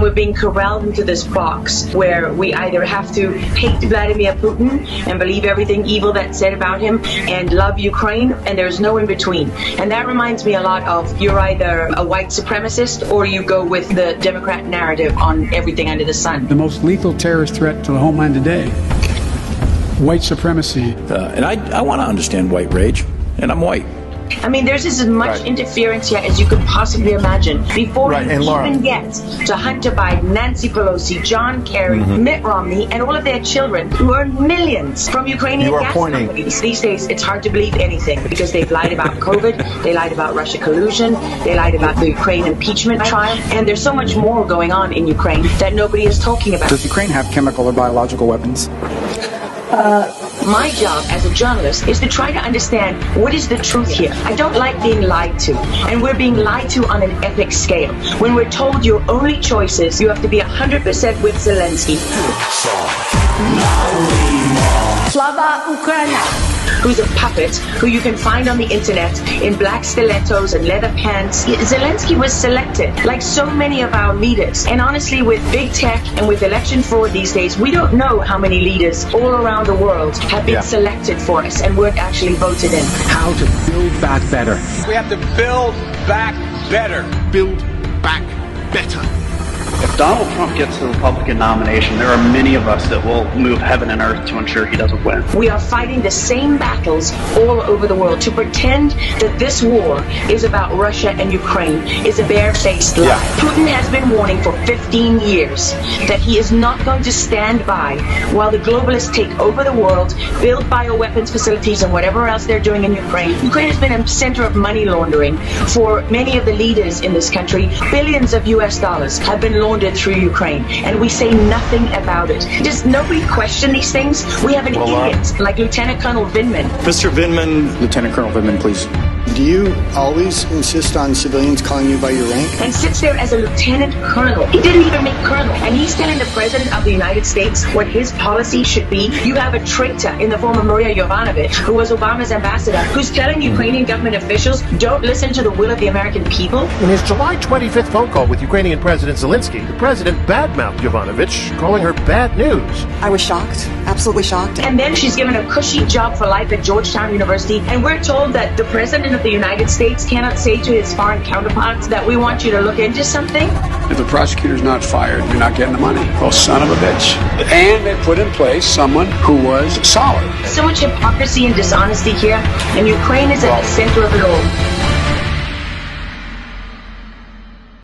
we're being corralled into this box where we either have to hate Vladimir Putin and believe everything evil that's said about him and love Ukraine, and there's no in between. And that reminds me a lot of you're either a white supremacist or you go with the Democrat narrative on everything under the sun. The most lethal terrorist threat to the homeland today, white supremacy. And I want to understand white rage, and I'm white. I mean, there's as much interference here as you could possibly imagine. Before you even get to Hunter Biden, Nancy Pelosi, John Kerry, Mitt Romney, and all of their children who earn millions from Ukrainian gas companies. These days, it's hard to believe anything because they've lied about COVID, they lied about Russia collusion, they lied about the Ukraine impeachment trial, and there's so much more going on in Ukraine that nobody is talking about. Does Ukraine have chemical or biological weapons? My job as a journalist is to try to understand what is the truth here. I don't like being lied to, and we're being lied to on an epic scale. When we're told your only choice is you have to be 100% with Zelensky. Slava Ukraina. Who's a puppet, who you can find on the internet in black stilettos and leather pants. Zelensky was selected, like so many of our leaders. And honestly, with big tech and with election fraud these days, we don't know how many leaders all around the world have been selected for us and weren't actually voted in. How to build back better. We have to build back better. Build back better. If Donald Trump gets the Republican nomination, there are many of us that will move heaven and earth to ensure he doesn't win. We are fighting the same battles all over the world. To pretend that this war is about Russia and Ukraine is a barefaced lie. Putin has been warning for 15 years that he is not going to stand by while the globalists take over the world, build bioweapons facilities and whatever else they're doing in Ukraine. Ukraine has been a center of money laundering for many of the leaders in this country. Billions of US dollars have been laundered through Ukraine, and we say nothing about it. Does nobody question these things? We have an idiot like Lieutenant Colonel Vindman. Mr. Vindman. Lieutenant Colonel Vindman, please. Do you always insist on civilians calling you by your rank? And sits there as a lieutenant colonel. He didn't even make colonel. And he's telling the president of the United States what his policy should be. You have a traitor in the form of Maria Yovanovitch, who was Obama's ambassador, who's telling Ukrainian government officials, don't listen to the will of the American people. In his July 25th phone call with Ukrainian President Zelensky, the president badmouthed Yovanovitch, calling her bad news. I was shocked, absolutely shocked. And then she's given a cushy job for life at Georgetown University, and we're told that the president of the United States cannot say to his foreign counterparts that we want you to look into something. If the prosecutor's not fired, you're not getting the money. Oh, son of a bitch. And they put in place someone who was solid. So much hypocrisy and dishonesty here, and Ukraine is at the center of it all.